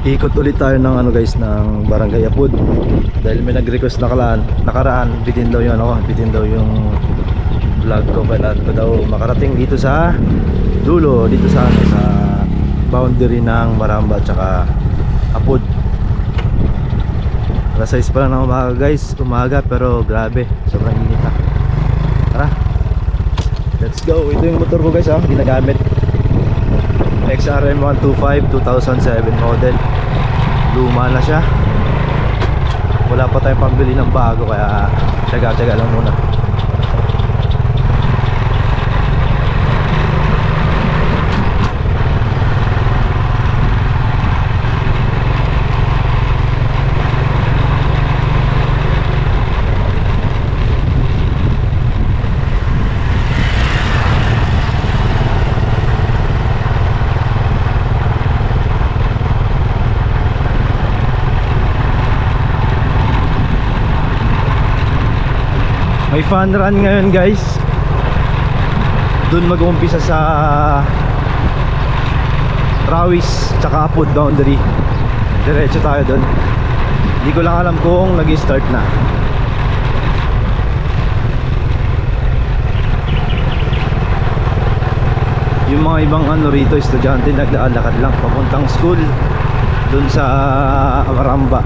Ikot ulit tayo ng ano guys, ng Barangay Apud. Dahil may nag-request nakaraan, bitin daw yung vlog ko. Kailangan ko daw makarating dito sa dulo, dito sa ano, sa boundary ng Maramba at saka Apud. Alas 6 pa lang ng umaga guys, pero grabe, sobrang init na. Tara, let's go. Ito yung motor ko guys, ginagamit. XRM 125 2007 model. Luma na siya. Wala pa tayong pambili ng bago, kaya tsaga-tsaga lang muna. May fun run ngayon guys. Doon mag-uumpisa sa Rawis tsaka Apud boundary. Diretso tayo doon. Hindi ko lang alam kung nag-start na. Yung mga ibang ano rito, estudyante, naglalakad lang papuntang school doon sa Maramba.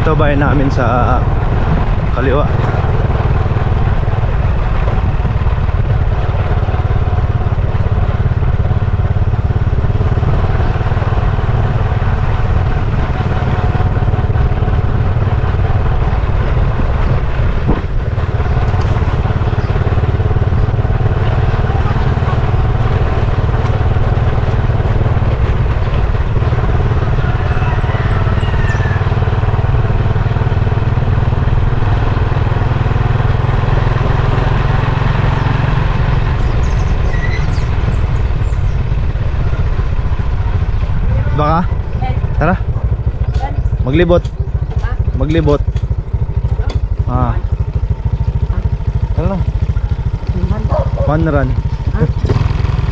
Ito bahay namin sa kaliwa. Baka? Tara. Maglibot. Maglibot. Tara lang. Fun run.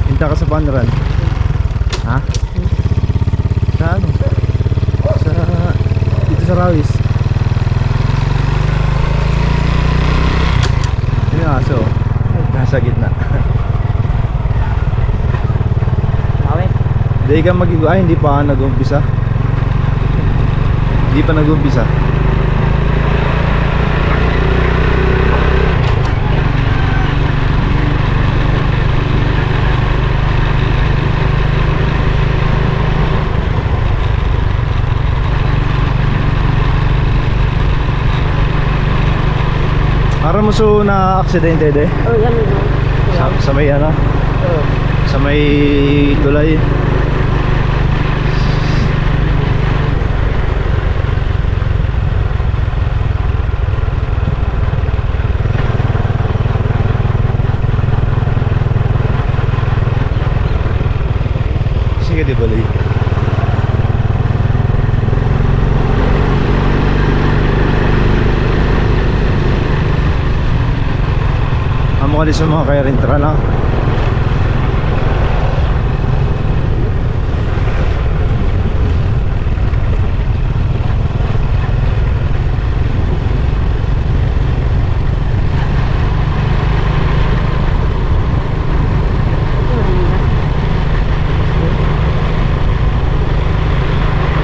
Hinta ka sa fun run. Ha? Sa ano? Dito sa Rawis. Yun yung aso. Nasa gitna. Hindi ka hindi pa nag-umpisa. Hindi pa nag-umpisa. Para mo so na aksidente de? Oh, yan no. Sa may ano? Sa may tulay. Sige, di bali. Amo ka sa mga kaya rin tara na.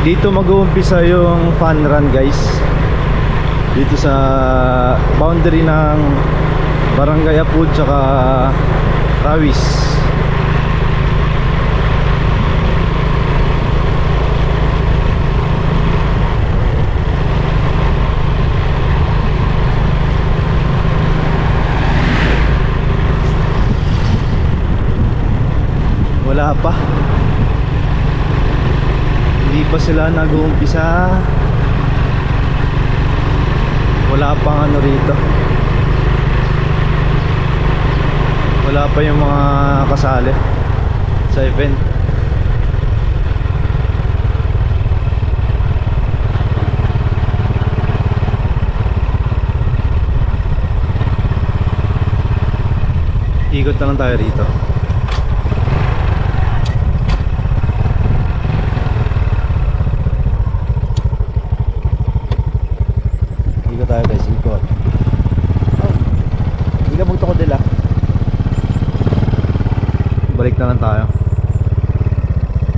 Dito mag-uumpisa yung fun run guys. Dito sa boundary ng Barangay Apud tsaka Rawis. Wala pa. Hindi pa sila nag-uumpisa. Wala pang ano rito. Wala pa yung mga kasali sa event. Ikot na lang tayo rito. Ikot tayo guys, ikot. Hindi ka bugto ko dila. Balik na lang tayo.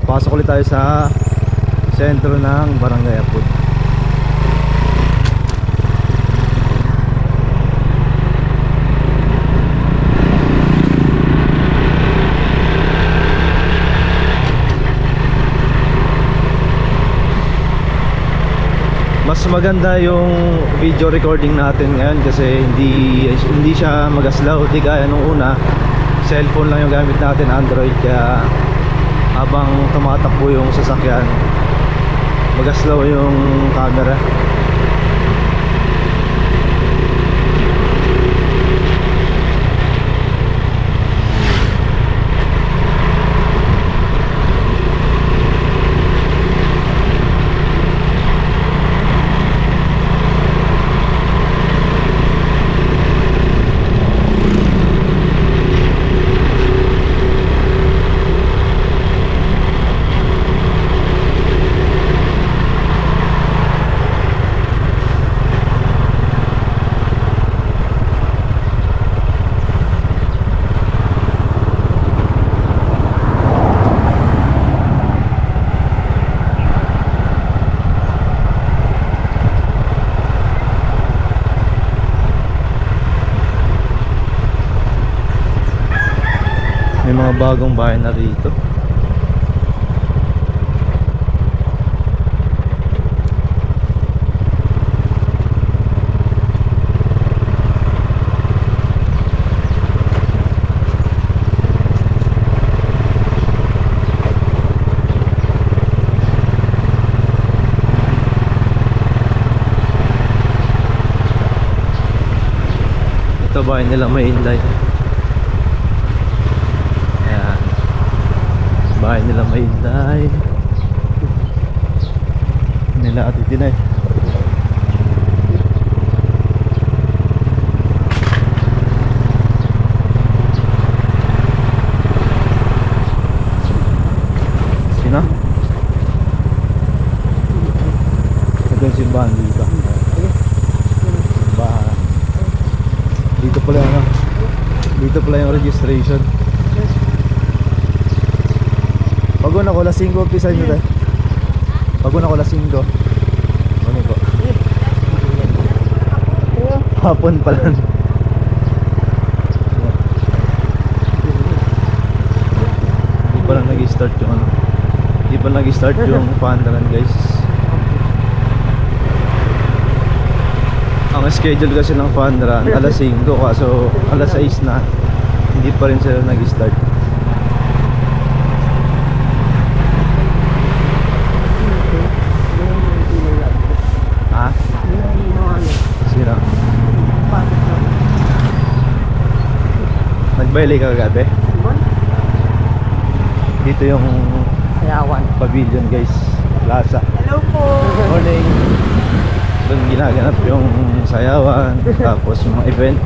Pasok ulit tayo sa sentro ng Barangay Apud. Mas maganda yung video recording natin ngayon kasi hindi siya magaslaw, di kaya nung una cellphone lang yung gamit natin, Android, kaya habang tumatakbo yung sasakyan magaslaw yung camera. May mga bagong bahay na rito. Ito bahay nila may inday. Bahay nila may inday nila at itinay. Sino? Ito yung simbahan dito. Simbahan. Dito pala yung dito pala yung registration. Pagod na ko, lasing ko, pisa nyo tayo. Pagod na ko, lasing ko. Ano ko? Hapon pala. Hindi pa lang nag-start yung ano. Hindi pa nag-start yung paandaran guys. Ang schedule kasi ng paandaran alas 5, kaso alas 6 na. Hindi pa rin sila nag-start. Nagbalik ka kagabi? Dito yung Sayawan Pavilion guys, plaza. Hello po. Morning. Doon ginaganap yung sayawan, tapos yung mga event.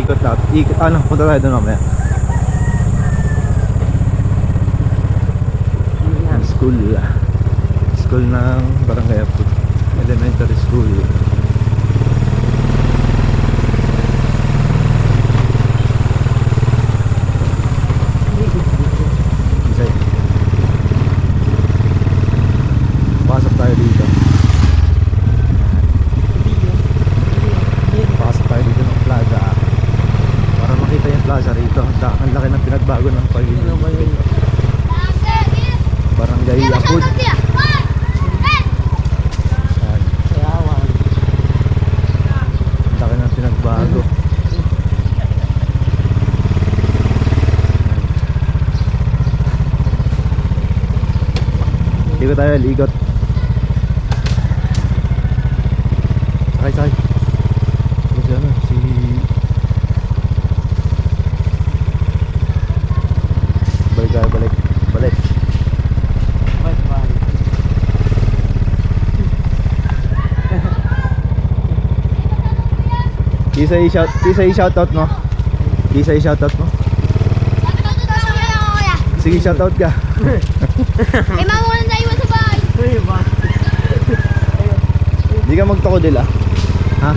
Ikot na, ikot, ano, punta tayo doon mamaya. School ng Barangay Apud, elementary school. Pasok tayo dito. Pasok tayo dito ng plaza para makita yung plaza rito. Ang laki ng pinagbago ng pavilion. Barangay Apud. Ang laki ng pinagbago. Dito tayo ligot. Sakay. Kasi ano, si balik tayo, balik. Tisa i-shoutout mo. Tisa i-shoutout mo. Sige, shoutout ka. Eh, mamuna na iwan sa bahay. Hindi ka magtokodil ah. Ha?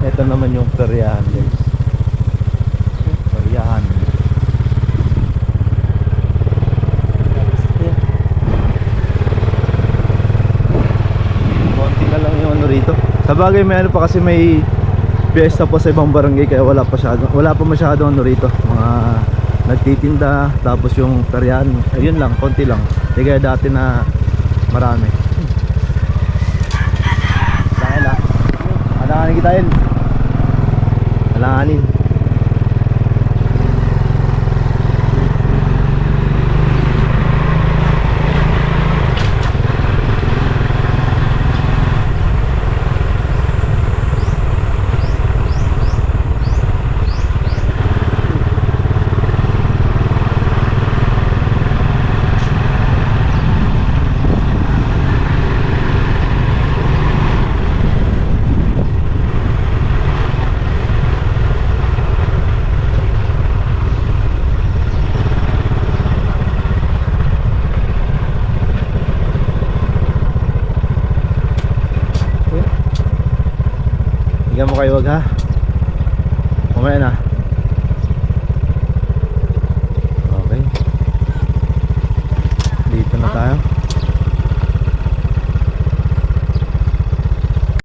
Ito naman yung peryahan guys. Peryahan. Konti na lang yung ano rito. Sa bagay may ano pa kasi may piyesta pa sa ibang barangay kaya wala pa masyado ano rito. Mga nagtitinda tapos yung peryahan. Ayun lang, konti lang. Hindi kaya dati na marami. Dahil ah. Alanganin kita yun. Alanganin. Bigyan mo kayo wag ha. Mamaya na.